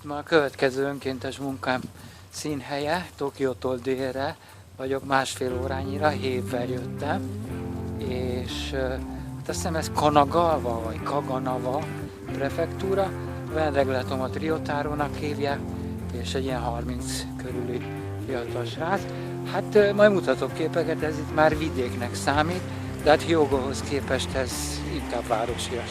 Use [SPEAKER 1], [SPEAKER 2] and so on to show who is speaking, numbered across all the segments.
[SPEAKER 1] Itt már a következő önkéntes munkám színhelye, Tokiótól délre vagyok, másfél órányira, hévvel jöttem, és hát azt hiszem ez Kanagawa vagy Kaganawa prefektúra, a vendéglátomat Ryotárónak hívják, és egy ilyen 30 körüli fiatal srác. Hát majd mutatok képeket, ez itt már vidéknek számít, de hát Hyogohoz képest ez inkább városias.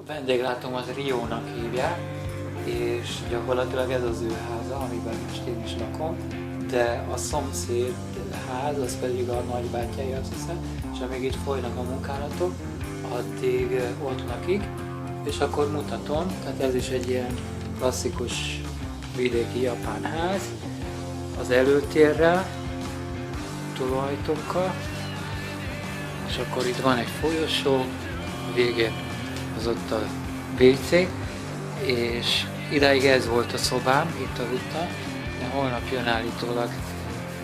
[SPEAKER 1] Vendéglátom az Riónak hívják, és gyakorlatilag ez az ő háza, amiben most én is lakom, de a szomszéd ház, az pedig a nagybátyái, azt hiszem, és amíg itt folynak a munkálatok, addig ott lakik, és akkor mutatom, tehát ez is egy ilyen klasszikus vidéki japán ház, az előtérrel, tulajtokkal, és akkor itt van egy folyosó, a végén az ott a WC, és idáig ez volt a szobám, itt a utca, de holnap jön állítólag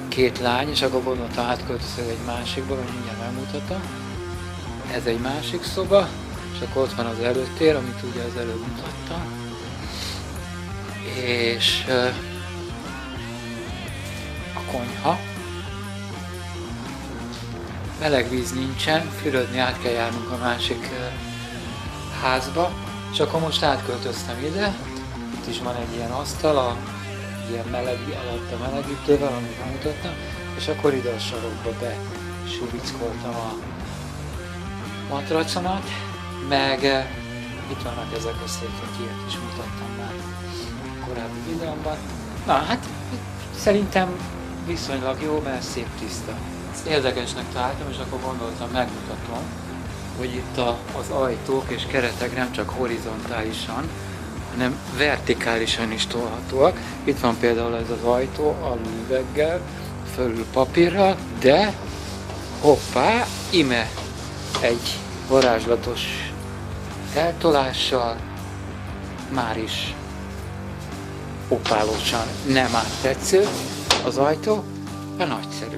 [SPEAKER 1] 2 lány, és akkor gondoltam átköltözök egy másikba, vagy mindjárt megmutatom. Ez egy másik szoba, és akkor ott van az előtér, amit ugye az előbb mutattam. És a konyha. Meleg víz nincsen, fürödni át kell járnunk a másik házba, és akkor most átköltöztem ide. Itt is van egy ilyen asztal, ilyen alatt a melegítővel, amit bemutattam, és akkor ide a sarokba besuvickoltam a matracomat, meg itt vannak ezek a székek, ilyet is mutattam már korábbi videómban. Na hát szerintem viszonylag jó, mert szép tiszta. Ezt érdekesnek találtam, és akkor gondoltam, megmutatom, hogy itt az ajtók és keretek nem csak horizontálisan, hanem vertikálisan is tolhatóak. Itt van például ez az ajtó alul üveggel, fölül papírral, de hoppá, ime egy varázslatos eltolással már is opálósan nem áttetsző az ajtó, de nagyszerű.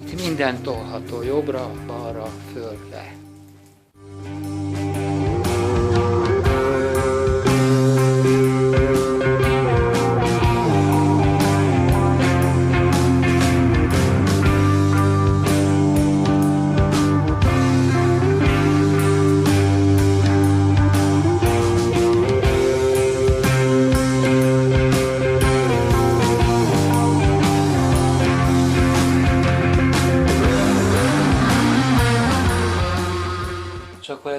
[SPEAKER 1] Itt minden tolható, jobbra, balra, föl, le.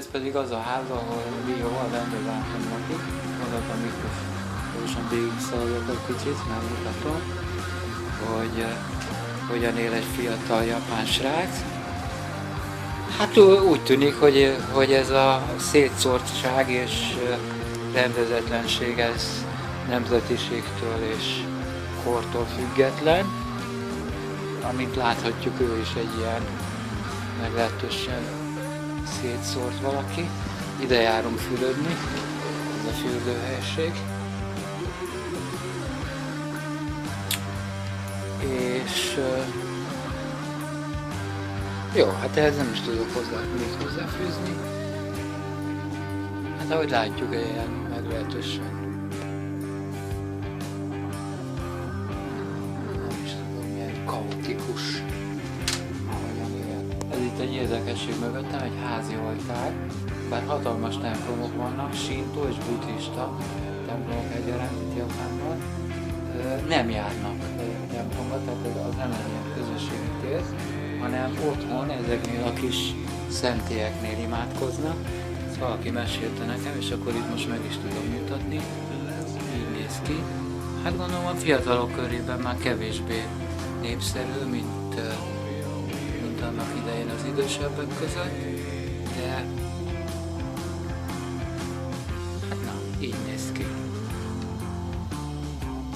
[SPEAKER 1] ez pedig az a ház, ahol Rio a vendéglátom lakik. Gondoltam, Miklós gyorsan végig szaladok egy kicsit, megmutatom, hogy hogyan él egy fiatal japán srác. Hát úgy tűnik, hogy ez a szétszórtság és rendezetlenség, ez nemzetiségtől és kortól független. Amint láthatjuk, ő is egy ilyen meglehetősen szétszórt valaki. Ide járunk fürödni, ez a fürdőhelység. És jó, hát ehhez nem is tudok még hozzáfűzni. Hát ahogy látjuk, ilyen meglehetősen nem is tudom, milyen kaotikus, ahogyan él. Ez itt egy érdekesség mögöttem, egy házi oltár, bár hatalmas templomok vannak, sintó és buddhista templomok egyaránt itt Japánban. Nem járnak templomba, tehát az nem egy ilyen közösségi tér, hanem otthon ezeknél a kis szentélyeknél imádkoznak. Ezt valaki mesélte nekem, és akkor itt most meg is tudom mutatni. Így néz ki. Hát gondolom a fiatalok körében már kevésbé népszerű, mint annak idején az idősebbek között, de hát na, így néz ki.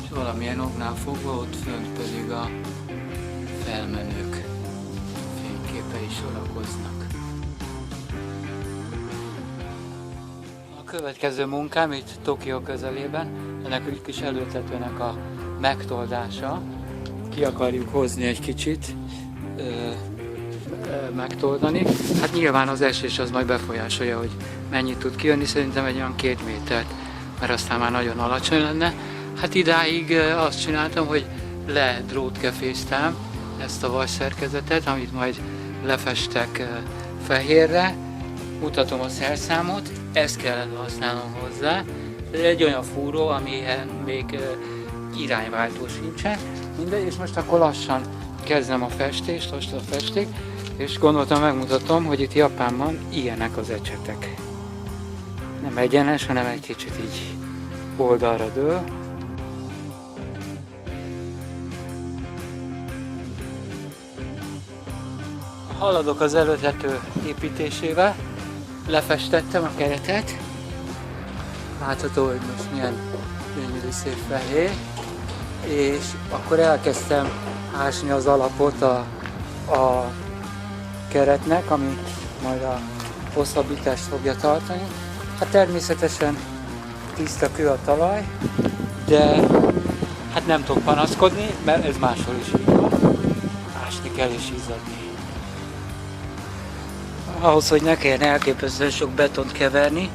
[SPEAKER 1] És valamilyen oknál fogva ott fönt pedig a felmenők fényképei sorakoznak. A következő munkám itt Tokió közelében, ennek egy kis előtetőnek a megtoldása. Ki akarjuk hozni egy kicsit, megtoldani. Hát nyilván az esés az majd befolyásolja, hogy mennyit tud kijönni, szerintem egy olyan 2 métert, mert aztán már nagyon alacsony lenne. Hát idáig azt csináltam, hogy ledrótkeféztem ezt a vasszerkezetet, amit majd lefestek fehérre. Mutatom a szerszámot, ezt kellene használnom hozzá. Ez egy olyan fúró, amihez még irányváltó sincsen. Mindegy, és most akkor lassan kezdem a festést, most a festék, és gondoltam, megmutatom, hogy itt Japánban ilyenek az ecsetek. Nem egyenes, hanem egy kicsit így oldalra dől. Haladok az előtető építésével, lefestettem a keretet. Látható, hogy most milyen gyönyörű szép fehér. És akkor elkezdtem ásni az alapot a keretnek, ami majd a hosszabbítást fogja tartani. Hát természetesen tiszta kő a talaj, de hát nem tudok panaszkodni, mert ez máshol is így van. Ásni kell és izzadni. Ahhoz, hogy ne kelljen elképesztően sok betont keverni,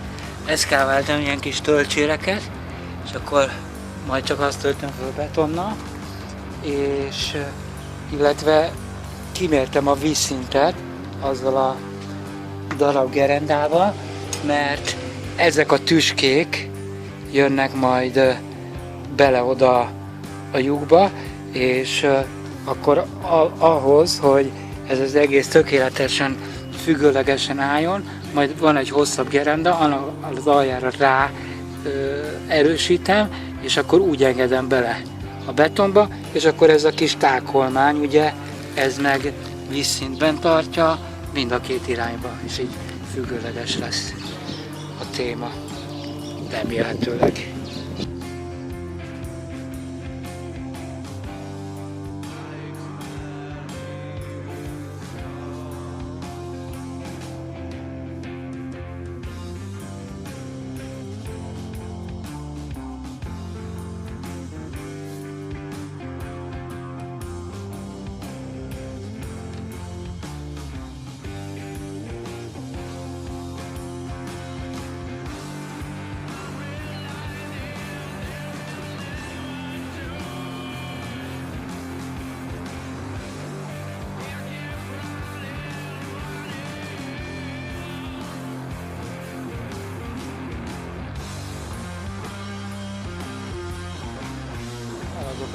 [SPEAKER 1] eszkáváltam ilyen kis töltséreket, és akkor majd csak azt töltöm föl betonnal, és illetve kimértem a vízszintet azzal a darab gerendával, mert ezek a tüskék jönnek majd bele oda a lyukba, és akkor ahhoz, hogy ez az egész tökéletesen függőlegesen álljon, majd van egy hosszabb gerenda, az aljára rá erősítem, és akkor úgy engedem bele a betonba, és akkor ez a kis tákolmány, ugye, ez meg vízszintben tartja mind a két irányba, és így függőleges lesz a téma, remélhetőleg.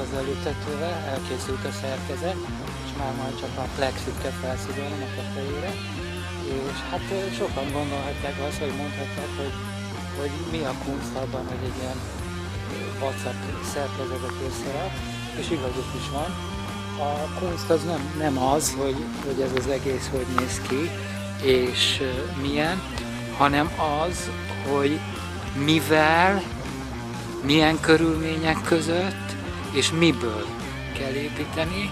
[SPEAKER 1] Az előtetővel, elkészült a szerkezet, és már majd csak a plexit kell felszívolnom a tetejére, És hát sokan gondolhatják azt, hogy mondhatják, hogy mi a kunst abban, hogy egy ilyen WhatsApp szerkezetet összerak, és igazuk is van. A kunst az nem az, hogy ez az egész hogy néz ki, és milyen, hanem az, hogy mivel, milyen körülmények között, és miből kell építeni,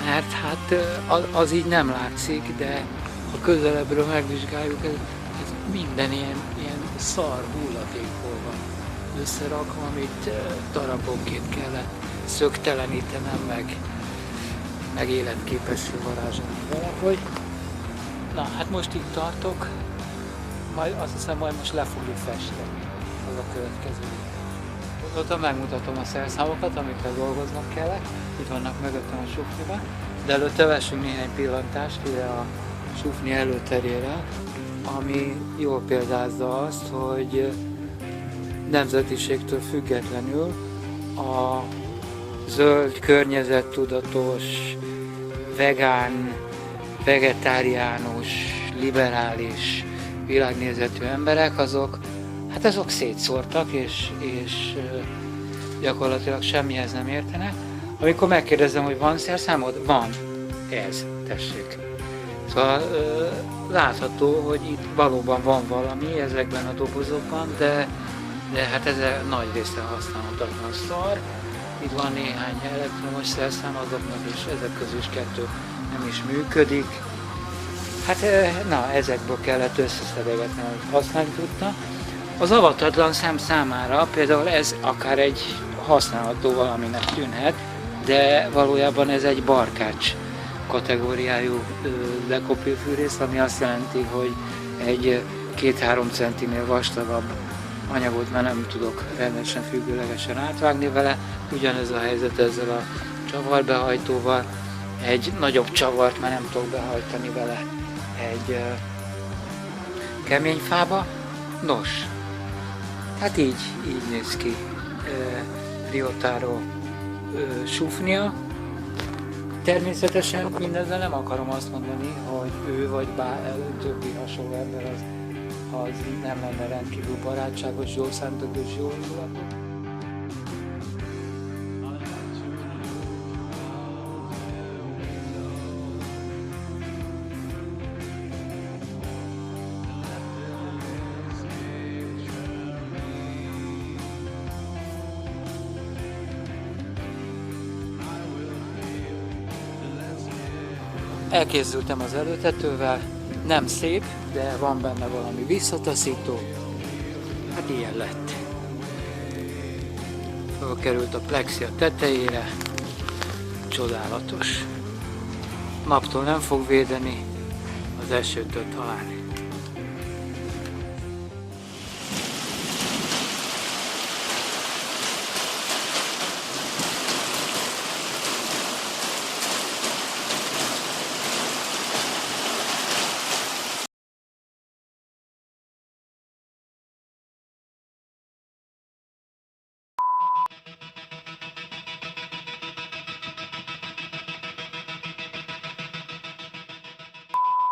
[SPEAKER 1] mert hát az így nem látszik, de ha közelebbről megvizsgáljuk, ez minden ilyen szar hulladékból van összerakva, amit darabonként kellett szögtelenítenem, meg életképessé varázsolni valahogy. Na, hát most itt tartok, majd azt hiszem, majd most le fogjuk festeni, az a következő. Ott megmutatom a szerszámokat, amikkel dolgoznak kellett, itt vannak mögöttem a sufniban, de előtte vessünk néhány pillantást ide a sufni előterére, ami jól példázza azt, hogy nemzetiségtől függetlenül a zöld, környezettudatos, vegán, vegetáriánus, liberális világnézetű emberek, azok szétszórtak, és gyakorlatilag semmihez nem értenek. Amikor megkérdezem, hogy van szerszámod? Van. Ez, tessék. Szóval látható, hogy itt valóban van valami ezekben a dobozokban, de hát ez nagy része használhatatlan szar. Itt van néhány elektromos szerszám, azoknak is ezek közül is 2 nem is működik. Hát na, ezekből kellett összeszedegetni, amit használni tudta. Az avatatlan szem számára például ez akár egy használható valaminek tűnhet, de valójában ez egy barkács kategóriájú lekopőfűrész, ami azt jelenti, hogy egy 2-3 centinél vastagabb anyagot már nem tudok rendesen függőlegesen átvágni vele. Ugyanez a helyzet ezzel a csavarbehajtóval. Egy nagyobb csavart már nem tudok behajtani vele egy kemény fába. Nos, hát így néz ki Ryotaro sufnia. Természetesen mindezzel nem akarom azt mondani, hogy ő vagy többi hasonló ember az nem lenne rendkívül barátságos, jól szándékos és jó indulatú. Elkészültem az előtetővel, nem szép, de van benne valami visszataszító. Hát ilyen lett. Fölkerült a plexi a tetejére, csodálatos. Naptól nem fog védeni, az esőtől talán.